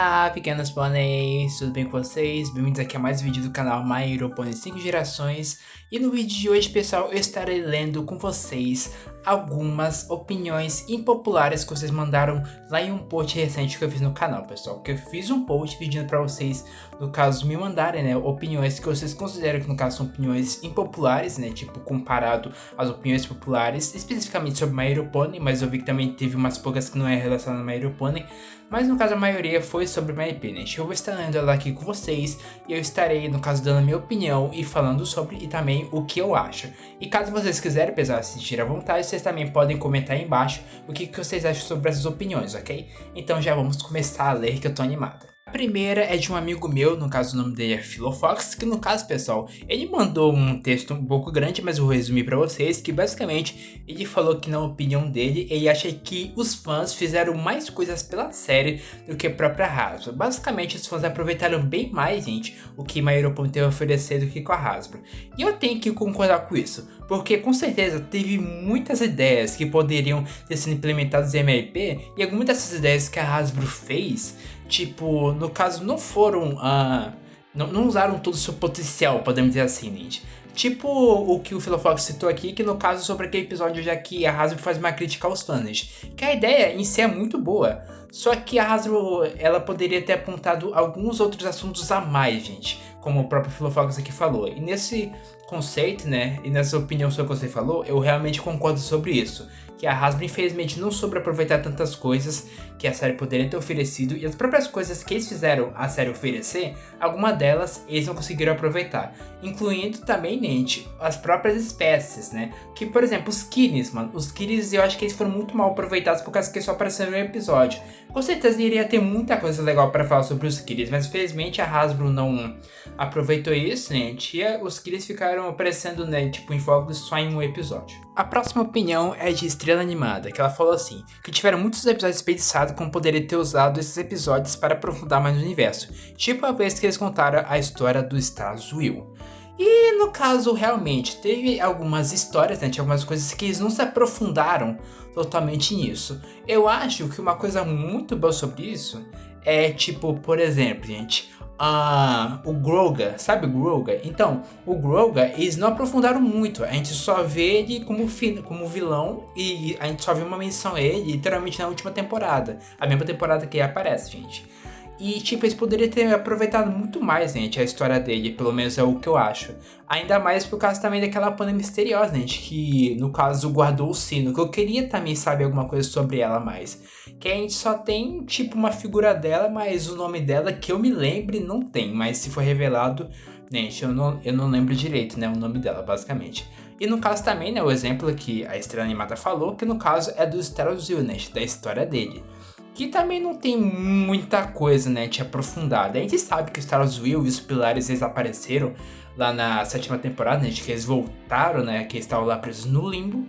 Olá, pequenos pôneis, tudo bem com vocês? Bem-vindos aqui a mais um vídeo do canal My Hero Pony 5 Gerações. E no vídeo de hoje, pessoal, eu estarei lendo com vocês algumas opiniões impopulares que vocês mandaram lá em um post recente que eu fiz no canal, pessoal. Que eu fiz um post pedindo pra vocês, no caso, me mandarem, né, opiniões que vocês consideram que, no caso, são opiniões impopulares, né, tipo, comparado às opiniões populares, especificamente sobre My Hero Pony, mas eu vi que também teve umas poucas que não é relacionada a My Hero Pony. Mas no caso a maioria foi sobre My Opinion. Eu vou estar lendo ela aqui com vocês e eu estarei, no caso, dando a minha opinião e falando sobre e também o que eu acho. E caso vocês quiserem, pessoal, assistir à vontade, vocês também podem comentar aí embaixo o que vocês acham sobre essas opiniões, ok? Então já vamos começar a ler que eu tô animado. A primeira é de um amigo meu, no caso o nome dele é Philofox, que no caso, pessoal, ele mandou um texto um pouco grande, mas eu vou resumir pra vocês, que basicamente ele falou que na opinião dele, ele acha que os fãs fizeram mais coisas pela série do que a própria Hasbro. Basicamente, os fãs aproveitaram bem mais, gente, o que My Hero Pony teve a oferecer do que com a Hasbro. E eu tenho que concordar com isso, porque com certeza teve muitas ideias que poderiam ter sido implementadas em MLP, e algumas dessas ideias que a Hasbro fez, tipo, no caso, não foram. Não usaram todo o seu potencial, podemos dizer assim, gente. Tipo o que o Philofox citou aqui, que no caso sobre aquele episódio já que a Hasbro faz uma crítica aos fãs, gente. Que a ideia em si é muito boa. Só que a Hasbro, ela poderia ter apontado alguns outros assuntos a mais, gente. Como o próprio Philofox aqui falou. E nesse conceito, né, e nessa opinião sobre o que você falou, eu realmente concordo sobre isso. Que a Hasbro, infelizmente, não soube aproveitar tantas coisas que a série poderia ter oferecido, e as próprias coisas que eles fizeram a série oferecer, alguma delas eles não conseguiram aproveitar, incluindo também, gente, as próprias espécies, né? Que, por exemplo, os Kitties, mano, os Kitties eu acho que eles foram muito mal aproveitados por causa que eles só apareceram no episódio. Com certeza iria ter muita coisa legal para falar sobre os Kitties, mas infelizmente a Hasbro não aproveitou isso, gente, e os Kitties ficaram aparecendo, né, tipo, em focos só em um episódio. A próxima opinião é de Estrela Animada, que ela falou assim, que tiveram muitos episódios desperdiçados como poderia ter usado esses episódios para aprofundar mais o universo, tipo a vez que eles contaram a história do Stars Will. E no caso, realmente, teve algumas histórias, né, tinha algumas coisas que eles não se aprofundaram totalmente nisso. Eu acho que uma coisa muito boa sobre isso é, tipo, por exemplo, gente, o Groga, sabe o Groga? Então, o Groga, eles não aprofundaram muito, a gente só vê ele como vilão e a gente só vê uma menção a ele literalmente na última temporada, a mesma temporada que ele aparece, gente. E, tipo, eles poderiam ter aproveitado muito mais, gente, a história dele, pelo menos é o que eu acho. Ainda mais por causa também daquela Pony misteriosa, gente, que, no caso, guardou o sino, que eu queria também saber alguma coisa sobre ela mais. Que a gente só tem, tipo, uma figura dela, mas o nome dela, que eu me lembre, não tem. Mas se for revelado, gente, eu não lembro direito, né, o nome dela, basicamente. E no caso também, né, o exemplo que a Estrela Animada falou, que no caso é do Stars Will, né, da história dele. Que também não tem muita coisa, né, de aprofundada. A gente sabe que os Stars Will e os Pilares, eles apareceram lá na 7ª temporada, né, que eles voltaram, né, que eles estavam lá presos no limbo.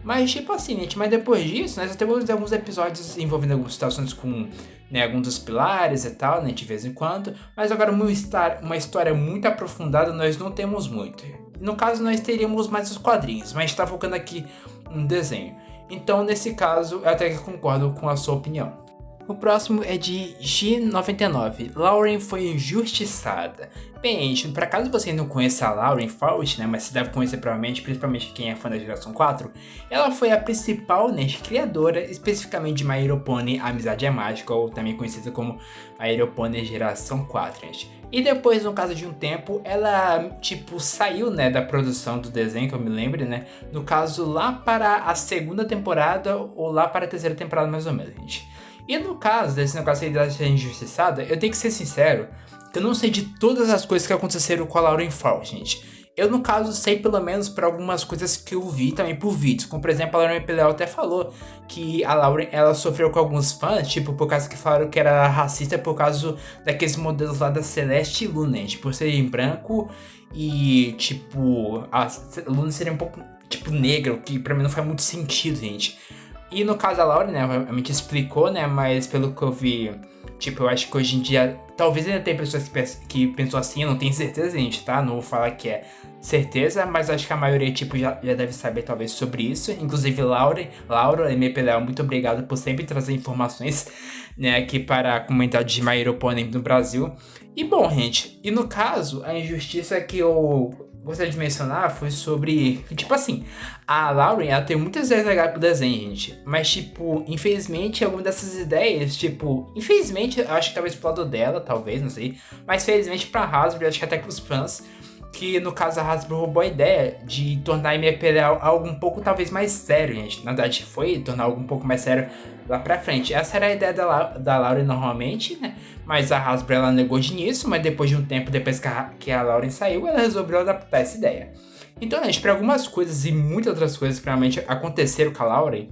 Mas tipo assim, gente, mas depois disso, né, já temos alguns episódios envolvendo algumas situações com, né, alguns dos Pilares e tal, né, de vez em quando. Mas agora uma história muito aprofundada nós não temos muito. No caso, nós teríamos mais os quadrinhos, mas a gente tá focando aqui no desenho. Então, nesse caso, eu até que concordo com a sua opinião. O próximo é de G99. Lauren foi injustiçada. Bem, gente, por acaso você não conheça a Lauren Faust, né, mas você deve conhecer provavelmente, principalmente quem é fã da geração 4, ela foi a principal, né, criadora, especificamente de My Hero Pony Amizade é Mágica, ou também conhecida como My Hero Pony Geração 4, gente. E depois, no caso de um tempo, ela, tipo, saiu, né, da produção do desenho, que eu me lembro, né, no caso lá para a 2ª temporada, ou lá para a 3ª temporada mais ou menos, gente. E no caso desse negócio aí de ser injustiçada, eu tenho que ser sincero, que eu não sei de todas as coisas que aconteceram com a Lauren Faust, gente. Eu, no caso, sei pelo menos por algumas coisas que eu vi também por vídeos. Como, por exemplo, a Lauren Pelel até falou que a Lauren, ela sofreu com alguns fãs, tipo, por causa que falaram que era racista por causa daqueles modelos lá da Celeste e Luna, gente, por serem branco e, tipo, a Luna seria um pouco, tipo, negra, o que pra mim não faz muito sentido, gente. E no caso da Lauren, né, realmente explicou, né, mas pelo que eu vi, Tipo, eu acho que hoje em dia, talvez ainda tenha pessoas que pensam assim, eu não tenho certeza, gente, tá? Não vou falar que é certeza, mas acho que a maioria, tipo, já deve saber talvez sobre isso. Inclusive, Laura, MP Léo, muito obrigado por sempre trazer informações, né, aqui para a comunidade de My Hero Oponent no Brasil. E bom, gente, e no caso, a injustiça que eu gostaria de mencionar foi sobre, tipo assim, a Lauren, ela tem muitas ideias legais pro desenho, gente. Mas, tipo, infelizmente, algumas dessas ideias, tipo, infelizmente, eu acho que talvez pro lado dela, talvez, não sei. Mas, felizmente, pra Hasbro, acho que até pros fãs, que no caso a Hasbro roubou a ideia de tornar a MP algo um pouco talvez mais sério, gente. Na verdade, foi tornar algo um pouco mais sério lá pra frente. Essa era a ideia da Lauren normalmente, né? Mas a Hasbro ela negou de início, mas depois de um tempo, depois que a Lauren saiu, ela resolveu adaptar essa ideia. Então, gente, para algumas coisas e muitas outras coisas que realmente aconteceram com a Lauren,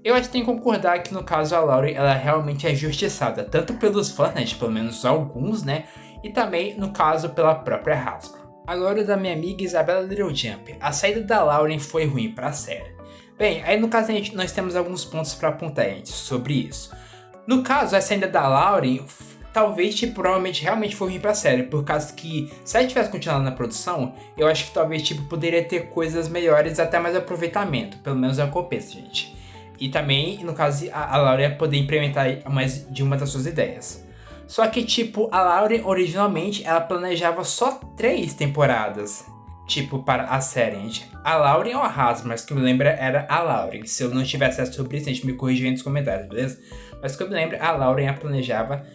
eu acho que tem que concordar que no caso a Lauren ela realmente é injustiçada, tanto pelos fãs, né, pelo menos alguns, né, e também no caso pela própria Hasbro. Agora da minha amiga Isabela Little Jump, a saída da Lauren foi ruim para a série. Bem, aí no caso nós temos alguns pontos para apontar, gente, sobre isso. No caso, a saída da Lauren talvez, tipo, provavelmente realmente foi ruim pra série, por causa que, se ela tivesse continuado na produção, eu acho que talvez, tipo, poderia ter coisas melhores, até mais aproveitamento, pelo menos é o que eu penso, gente. E também, no caso, a Lauren ia poder implementar mais de uma das suas ideias. Só que, tipo, a Lauren, originalmente, ela planejava só 3 temporadas, tipo, para a série, gente. A Lauren ou a Hasbro, mas que me lembra era a Lauren. Se eu não tivesse acesso sobre isso, a gente me corrija aí nos comentários, beleza? Mas que eu me lembro, a Lauren a planejava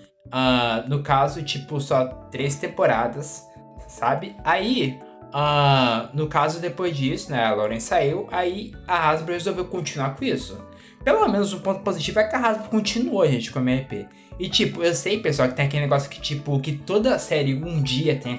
no caso, tipo, só 3 temporadas, sabe? Aí, no caso, depois disso, né, a Lauren saiu, aí a Hasbro resolveu continuar com isso. Pelo menos um ponto positivo é que a Hasbro continuou, gente, com a MP. E, tipo, eu sei, pessoal, que tem aquele negócio que, tipo, que toda série um dia tem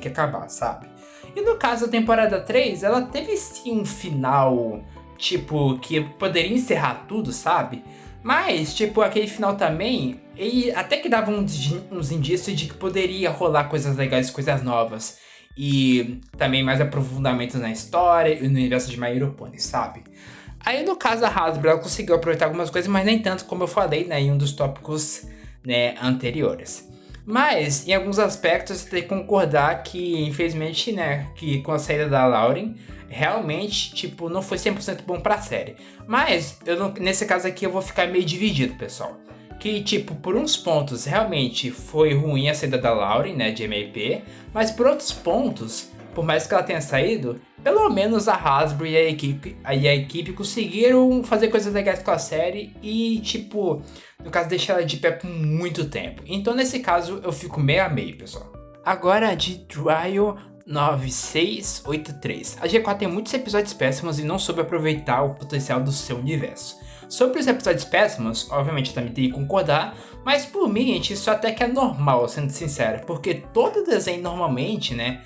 que acabar, sabe? E no caso, a temporada 3, ela teve sim um final, tipo, que poderia encerrar tudo, sabe? Mas, tipo, aquele final também, ele até que dava uns indícios de que poderia rolar coisas legais, coisas novas. E também mais aprofundamentos na história e no universo de My Hero Pony, sabe? Aí, no caso, a Hasbro ela conseguiu aproveitar algumas coisas, mas nem tanto, como eu falei, né, em um dos tópicos, né, anteriores. Mas, em alguns aspectos, você tem que concordar que, infelizmente, né, que com a saída da Lauren, realmente, tipo, não foi 100% bom pra série. Mas, nesse caso aqui, eu vou ficar meio dividido, pessoal. Que, tipo, por uns pontos, realmente foi ruim a saída da Lauren, né, de MAP. Mas, por outros pontos, por mais que ela tenha saído, pelo menos a Hasbro e a equipe conseguiram fazer coisas legais com a série e, tipo, no caso, deixar ela de pé por muito tempo. Então, nesse caso, eu fico meio a meio, pessoal. Agora, de Trial 9683. A G4 tem muitos episódios péssimos e não soube aproveitar o potencial do seu universo. Sobre os episódios péssimos, obviamente eu também tenho que concordar, mas por mim, gente, isso até que é normal, sendo sincero, porque todo desenho normalmente, né,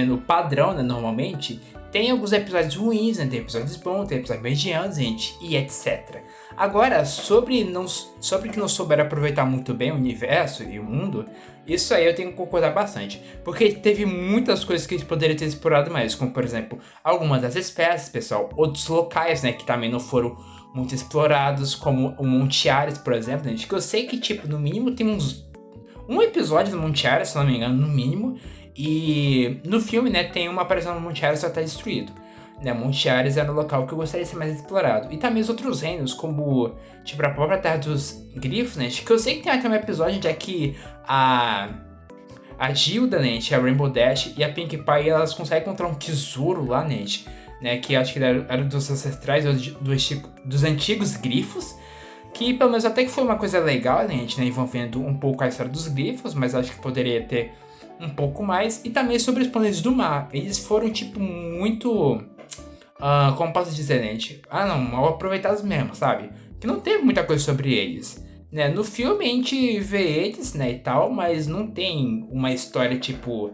no padrão, né, normalmente, tem alguns episódios ruins, né, tem episódios bons, tem episódios medianos, gente, e etc. Agora, sobre que não souberam aproveitar muito bem o universo e o mundo, isso aí eu tenho que concordar bastante. Porque teve muitas coisas que eles poderiam ter explorado mais, como por exemplo, algumas das espécies, pessoal, outros locais, né, que também não foram muito explorados, como o Monte Ares, por exemplo, gente, que eu sei que, tipo, no mínimo tem um episódio do Monte Ares, se não me engano, no mínimo, e no filme, né, tem uma aparição no Monte Ares que já tá destruído. Né, Monte Ares era um local que eu gostaria de ser mais explorado. E também os outros reinos, como tipo a própria Terra dos Grifos, né? Que eu sei que tem até um episódio onde é que a Gilda, né, a Rainbow Dash e a Pink Pie, elas conseguem encontrar um tesouro lá, né? Que acho que era dos ancestrais dos antigos grifos. Que pelo menos até que foi uma coisa legal, né? Envolvendo um pouco a história dos grifos, mas acho que poderia ter um pouco mais. E também sobre os planetas do mar. Eles foram, tipo, muito... como posso dizer, gente? Mal aproveitados mesmo, sabe? Que não teve muita coisa sobre eles. Né? No filme a gente vê eles, né, e tal, mas não tem uma história, tipo,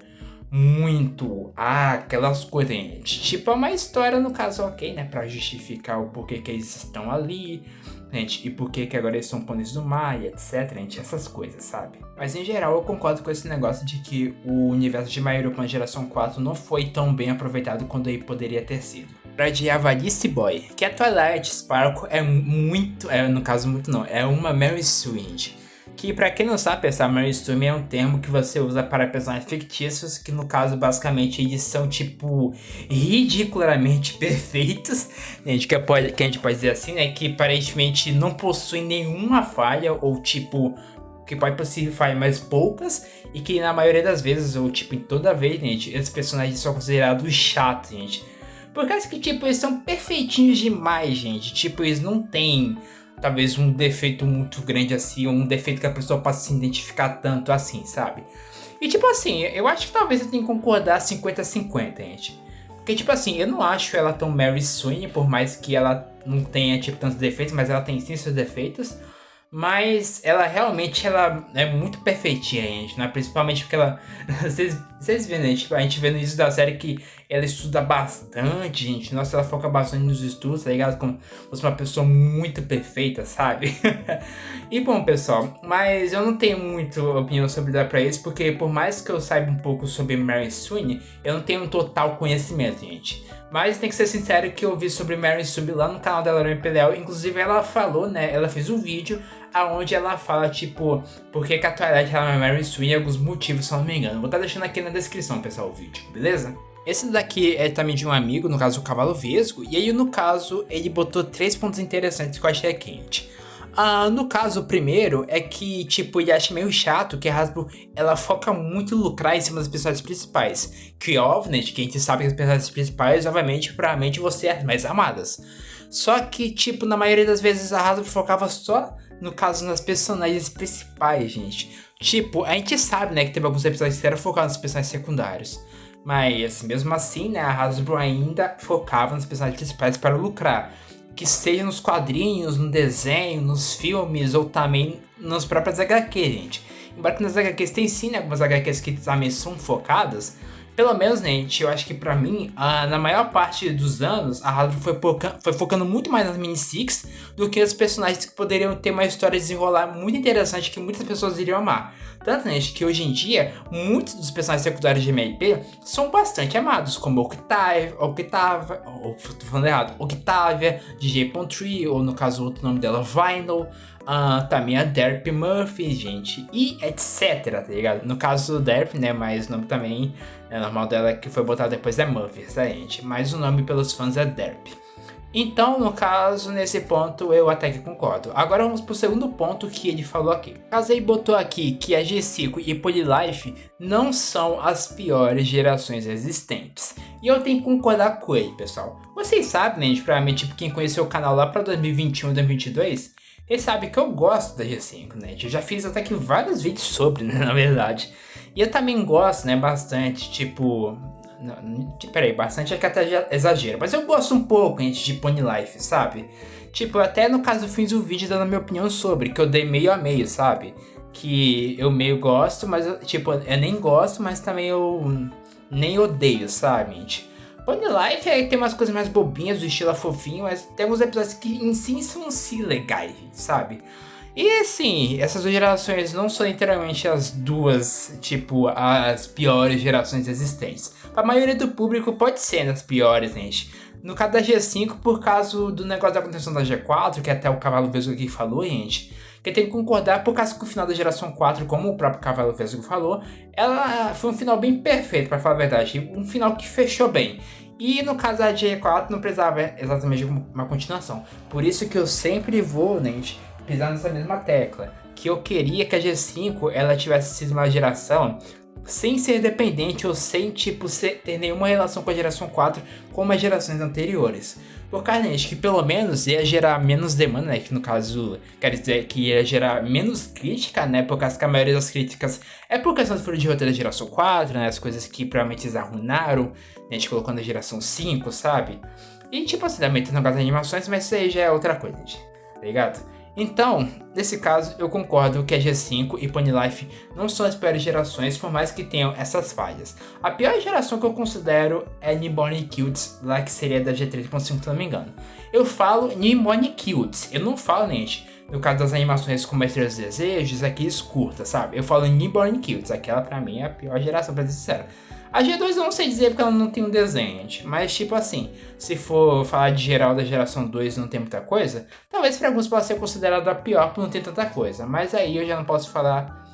muito... aquelas coisas, gente. Tipo, é uma história, no caso, ok, né? Pra justificar o porquê que eles estão ali, gente, e porquê que agora eles são pôneis do mar e etc, gente, essas coisas, sabe? Mas em geral eu concordo com esse negócio de que o universo de My Hero Oponent Geração 4 não foi tão bem aproveitado quanto ele poderia ter sido. Pra de Avarice Boy, que a Twilight Sparkle é muito, no caso muito não, é uma Mary Sue, que pra quem não sabe, essa Mary Sue é um termo que você usa para personagens fictícios, que no caso basicamente eles são tipo ridiculamente perfeitos, gente, que a gente pode dizer assim, né, que aparentemente não possuem nenhuma falha ou tipo que pode possuir falhas mais poucas e que na maioria das vezes ou tipo em toda vez, gente, esses personagens são considerados chatos, gente. Por causa que, tipo, eles são perfeitinhos demais, gente. Tipo, eles não têm, talvez, um defeito muito grande assim, ou um defeito que a pessoa possa se identificar tanto assim, sabe? E, tipo assim, eu acho que talvez eu tenha que concordar 50-50, gente. Porque, tipo assim, eu não acho ela tão Mary Sue, por mais que ela não tenha, tipo, tantos defeitos, mas ela tem sim seus defeitos. Mas ela realmente ela é muito perfeitinha, gente, né? Principalmente porque ela. Vocês vêem, né? Tipo, a gente vê no início da série que ela estuda bastante, gente. Nossa, ela foca bastante nos estudos, tá ligado? Como fosse uma pessoa muito perfeita, sabe? E bom, pessoal, mas eu não tenho muita opinião sobre dar pra isso, porque por mais que eu saiba um pouco sobre Mary Sue, eu não tenho um total conhecimento, gente. Mas tem que ser sincero que eu vi sobre Mary Sue lá no canal dela no MPL. Inclusive ela falou, né? Ela fez um vídeo aonde ela fala, tipo, por que a Twilight ela é Mary Sue e alguns motivos, se eu não me engano. Vou estar deixando aqui na descrição, pessoal, o vídeo, beleza? Esse daqui é também de um amigo, no caso o Cavalo Vesgo, e aí no caso ele botou 3 pontos interessantes que eu achei quente. No caso, o primeiro é que, tipo, ele acha meio chato que a Hasbro, ela foca muito em lucrar em cima das personagens principais. Que óbvio, né, que a gente sabe que as personagens principais, obviamente, provavelmente você é as mais amadas. Só que, tipo, na maioria das vezes a Hasbro focava só, no caso, nas personagens principais, gente. Tipo, a gente sabe, né, que teve alguns episódios que eram focados nos personagens secundários. Mas, mesmo assim, né, a Hasbro ainda focava nos personagens principais para lucrar. Que seja nos quadrinhos, no desenho, nos filmes ou também nas próprias HQs, gente. Embora que nas HQs tem sim, né, algumas HQs que também são focadas. Pelo menos, né, gente, eu acho que pra mim, na maior parte dos anos, a Hasbro foi focando muito mais nas mini-six do que os personagens que poderiam ter uma história de desenrolar muito interessante que muitas pessoas iriam amar. Tanto, né, que hoje em dia, muitos dos personagens secundários de MLP são bastante amados, como Octavia, DJ Pon-tree, ou no caso o outro nome dela, Vinyl. Também a Derp Murphy, gente, e etc, tá ligado? No caso do Derp, né, mas o nome também é normal dela que foi botado depois é Murphy, tá, gente? Mas o nome pelos fãs é Derp. Então, no caso, nesse ponto eu até que concordo. Agora vamos pro segundo ponto que ele falou aqui. Caso ele botou aqui que a G5 e Polylife não são as piores gerações existentes. E eu tenho que concordar com ele, pessoal. Vocês sabem, né, provavelmente tipo, quem conheceu o canal lá pra 2021 e 2022... Ele sabe que eu gosto da G5, né? Eu já fiz até que vários vídeos sobre, né, na verdade. E eu também gosto, né, bastante, tipo... Peraí, bastante é que até já exagero. Mas eu gosto um pouco, gente, de Pony Life, sabe? Tipo, até no caso eu fiz um vídeo dando a minha opinião sobre, que eu dei meio a meio, sabe? Que eu meio gosto, mas eu, tipo, eu nem gosto, mas também eu nem odeio, sabe, gente? Pony Life tem umas coisas mais bobinhas, do estilo fofinho, mas tem alguns episódios que em si são sim legais, sabe? E assim, essas duas gerações não são literalmente as duas, tipo, as piores gerações existentes. Pra maioria do público pode ser as piores, gente. No caso da G5, por causa do negócio da contenção da G4, que até o Cavalo Vesgo aqui falou, gente, que tem que concordar por causa que o final da geração 4, como o próprio Cavalo Vesgo falou, ela foi um final bem perfeito, pra falar a verdade, um final que fechou bem. E no caso da G4 não precisava exatamente de uma continuação. Por isso que eu sempre vou, gente, pisar nessa mesma tecla, que eu queria que a G5 ela tivesse sido uma geração sem ser dependente ou sem tipo ter nenhuma relação com a geração 4 como as gerações anteriores. Por causa, gente, que pelo menos ia gerar menos demanda, né? Que no caso, quer dizer que ia gerar menos crítica, né? Por causa que a maioria das críticas é por questão do furo de roteiro da geração 4, né? As coisas que provavelmente eles arruinaram, né, a gente colocou na geração 5, sabe? E tipo assim, também tem o negócio das animações, mas isso aí já é outra coisa, gente, tá ligado? Então, nesse caso, eu concordo que a G5 e Pony Life não são as piores gerações, por mais que tenham essas falhas. A pior geração que eu considero é Newborn Cutes, lá que seria da G3.5, se não me engano. Eu falo Newborn Cutes, eu não falo, gente, no caso das animações com Mestre dos Desejos, aqueles curtas, sabe? Eu falo Newborn Cutes, aquela pra mim é a pior geração, pra ser sincero. A G2 eu não sei dizer porque ela não tem um desenho, gente. Mas, tipo assim, se for falar de geral da geração 2 não tem muita coisa, talvez pra alguns possa ser considerada a pior por não ter tanta coisa. Mas aí eu já não posso falar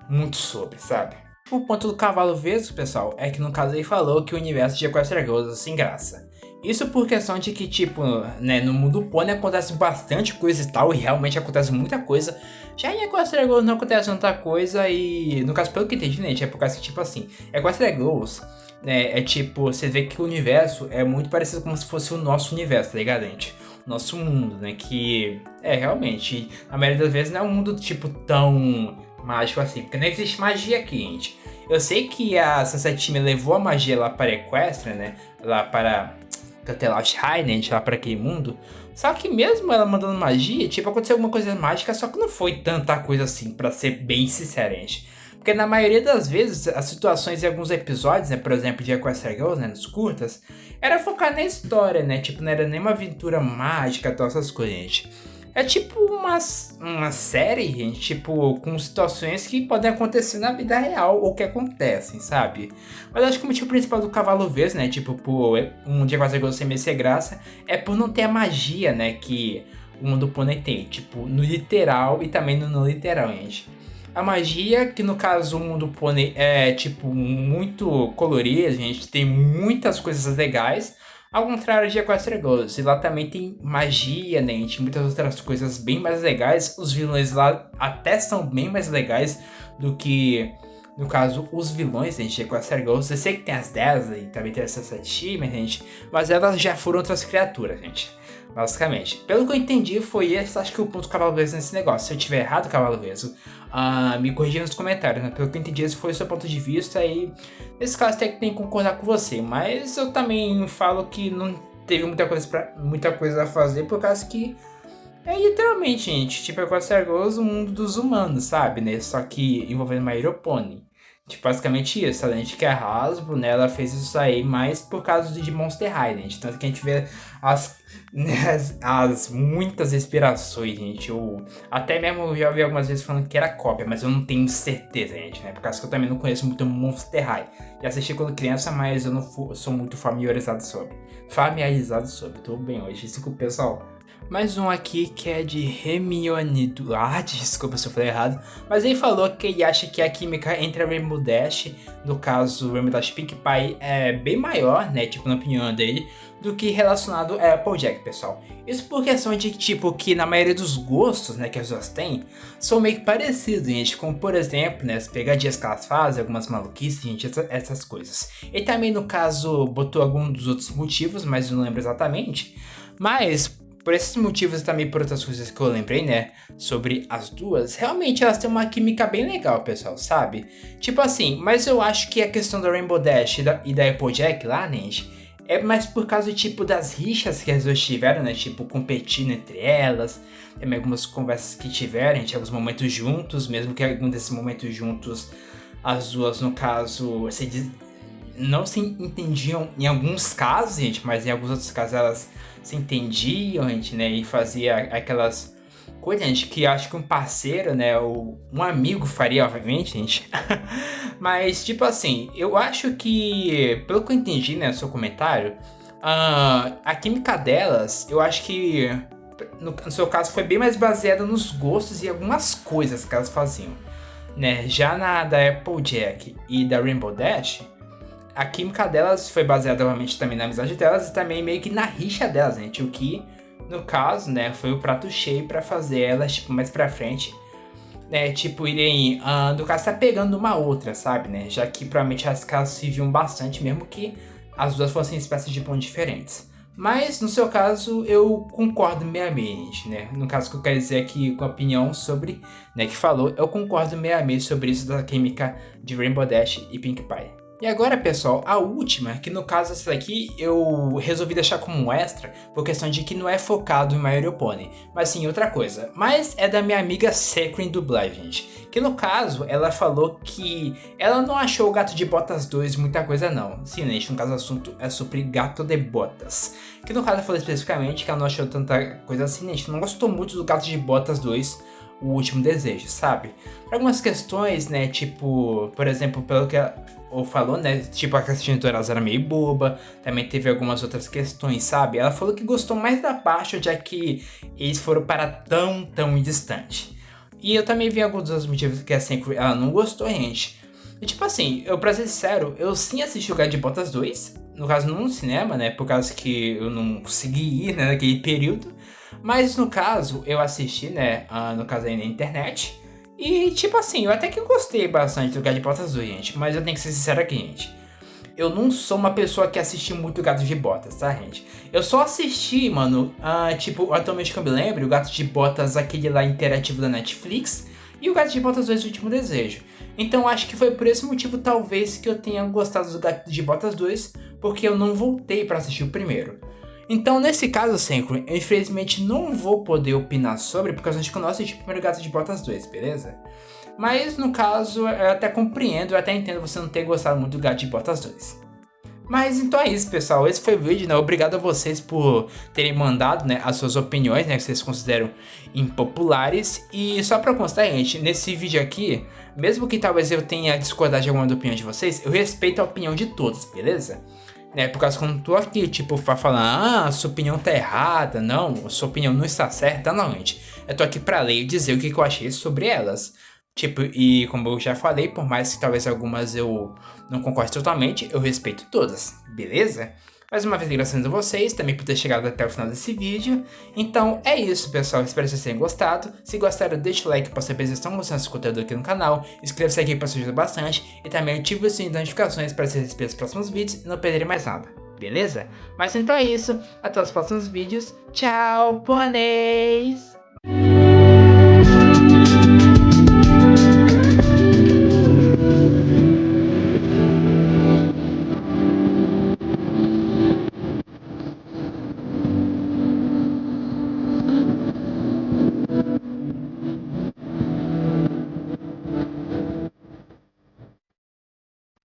muito sobre, sabe? O ponto do cavalo vesgo, pessoal, é que no caso ele falou que o universo de Equestria Girls é sem graça. Isso por questão de que, tipo, né, no mundo pônei acontece bastante coisa e tal, e realmente acontece muita coisa. Já em Equestria Girls não acontece tanta coisa e, no caso, pelo que eu entendi, né, é por causa que, tipo assim, Equestria Girls, né, é tipo, você vê que o universo é muito parecido como se fosse o nosso universo, tá ligado, gente? O nosso mundo, né, que, realmente, a maioria das vezes não é um mundo, tipo, tão mágico assim, porque não existe magia aqui, gente. Eu sei que a Sunset Team levou a magia lá para Equestria, né, lá para Catelosh High, né, lá para aquele mundo. Só que mesmo ela mandando magia, tipo, aconteceu alguma coisa mágica, só que não foi tanta coisa assim, pra ser bem sincero, gente. Porque na maioria das vezes, as situações em alguns episódios, né, por exemplo, de Equestria Girls, né, nos curtas, era focar na história, né, tipo, não era nem uma aventura mágica, todas essas coisas, gente. É tipo uma série, gente, tipo, com situações que podem acontecer na vida real ou que acontecem, sabe? Mas acho que o motivo principal do Cavalo Vesgo, né, tipo, por um dia quase sem merecer graça, é por não ter a magia, né, que o mundo pônei tem, tipo, no literal e também no não literal, gente. A magia, que no caso o mundo pônei é, tipo, muito colorido, gente, tem muitas coisas legais, ao contrário de Equestria Girls, e lá também tem magia, né? E muitas outras coisas bem mais legais. Os vilões lá até são bem mais legais do que, no caso, os vilões, gente, de Equestria Girls. Eu sei que tem as 10 e também tem essa Sunset, gente, mas elas já foram outras criaturas, gente. Basicamente. Pelo que eu entendi, foi esse, acho que o ponto Cavalo Vesgo nesse negócio. Se eu tiver errado, Cavalo Vesgo, me corrija nos comentários, né? Pelo que eu entendi, esse foi o seu ponto de vista e nesse caso tem que concordar com você. Mas eu também falo que não teve muita coisa a fazer por causa que é literalmente, gente, tipo, é quase o mundo dos humanos, sabe, né? Só que envolvendo uma Aeropone. Tipo, basicamente isso, além de que a Hasbro, né, ela fez isso aí mais por causa de Monster High, gente. Tanto que a gente vê as muitas inspirações, gente. Eu até mesmo já vi algumas vezes falando que era cópia, mas eu não tenho certeza, gente, né? Por causa que eu também não conheço muito Monster High. Já assisti quando criança, mas eu não sou muito familiarizado sobre. Tô bem hoje, desculpa, pessoal. Mais um aqui que é de Hermione Duarte, desculpa se eu falei errado, mas ele falou que ele acha que a química entre a Rainbow Dash, no caso Rainbow Dash Pink Pie, é bem maior, né, tipo na opinião dele, do que relacionado a Applejack, pessoal. Isso por questão de tipo que na maioria dos gostos, né, que as duas têm, são meio que parecidos, gente, como por exemplo, né, as pegadinhas que elas fazem, algumas maluquices, gente, essas coisas. Ele também no caso botou alguns dos outros motivos, mas eu não lembro exatamente, mas por esses motivos e também por outras coisas que eu lembrei, né, sobre as duas, realmente elas têm uma química bem legal, pessoal, sabe? Tipo assim, mas eu acho que a questão da Rainbow Dash e da Applejack lá, né, gente, é mais por causa, tipo, das rixas que as duas tiveram, né, tipo, competindo entre elas, também algumas conversas que tiveram, gente, alguns momentos juntos, mesmo que algum desses momentos juntos, as duas, no caso, não se entendiam em alguns casos, gente, mas em alguns outros casos elas se entendiam, gente, né, e fazia aquelas coisas, gente, que acho que um parceiro, né, ou um amigo faria, obviamente, gente. Mas, tipo assim, eu acho que, pelo que eu entendi, né, no seu comentário, a química delas, eu acho que, no seu caso, foi bem mais baseada nos gostos e algumas coisas que elas faziam, né. Já na da Applejack e da Rainbow Dash, a química delas foi baseada, obviamente, também na amizade delas e também meio que na rixa delas, gente. O que, no caso, né, foi o prato cheio pra fazer elas, tipo, mais pra frente, né, tipo, irem, no caso, tá pegando uma outra, sabe, né? Já que provavelmente as casas se viam bastante, mesmo que as duas fossem espécies de pão diferentes. Mas, no seu caso, eu concordo meia-meia, né? No caso que eu quero dizer aqui com a opinião sobre, né, que falou, eu concordo meia-meia sobre isso da química de Rainbow Dash e Pink Pie. E agora, pessoal, a última, que no caso essa daqui eu resolvi deixar como um extra, por questão de que não é focado em My Hero Pony, mas sim outra coisa. Mas é da minha amiga Secret Dublagem, gente, que no caso ela falou que ela não achou o Gato de Botas 2 muita coisa não. Sim, gente, no caso o assunto é sobre Gato de Botas. Que no caso ela falou especificamente que ela não achou tanta coisa assim, gente, não gostou muito do Gato de Botas 2, O Último Desejo, sabe? Pra algumas questões, né, tipo, por exemplo, pelo que ou falou, né? Tipo, a Cristina Dourado era meio boba. Também teve algumas outras questões, sabe? Ela falou que gostou mais da parte já que eles foram para tão distante. E eu também vi alguns dos motivos que assim, ela não gostou, gente. E tipo assim, eu pra ser sincero, eu sim assisti o Gato de Botas 2. No caso, não no cinema, né? Por causa que eu não consegui ir, né, naquele período. Mas no caso, eu assisti, né? No caso aí na internet. E, tipo assim, eu até que gostei bastante do Gato de Botas 2, gente. Mas eu tenho que ser sincero aqui, gente. Eu não sou uma pessoa que assiste muito Gato de Botas, tá, gente? Eu só assisti, mano, tipo, atualmente que eu me lembro, o Gato de Botas, aquele lá interativo da Netflix. E o Gato de Botas 2, O Último Desejo. Então acho que foi por esse motivo, talvez, que eu tenha gostado do Gato de Botas 2. Porque eu não voltei pra assistir o primeiro. Então, nesse caso, Synchro, eu infelizmente não vou poder opinar sobre, porque eu acho que eu não assisti o primeiro Gato de Botas 2, beleza? Mas, no caso, eu até compreendo, eu até entendo você não ter gostado muito do Gato de Botas 2. Mas então é isso, pessoal. Esse foi o vídeo, né? Obrigado a vocês por terem mandado, né, as suas opiniões, né, que vocês consideram impopulares. E só pra constar, gente, nesse vídeo aqui, mesmo que talvez eu tenha discordado de alguma da opinião de vocês, eu respeito a opinião de todos, beleza? Né, por causa que eu não tô aqui, tipo, pra falar, sua opinião tá errada, não, sua opinião não está certa, não, gente. Eu tô aqui pra ler e dizer o que eu achei sobre elas. Tipo, e como eu já falei, por mais que talvez algumas eu não concorde totalmente, eu respeito todas, beleza? Mais uma vez, agradecendo a vocês também por ter chegado até o final desse vídeo. Então é isso, pessoal. Espero que vocês tenham gostado. Se gostaram, deixa o like para saber se estão gostando desse conteúdo aqui no canal. Inscreva-se aqui para ajudar bastante. E também ative o sininho de notificações para ser recebido os próximos vídeos e não perderem mais nada, beleza? Mas então é isso. Até os próximos vídeos. Tchau, pôneis!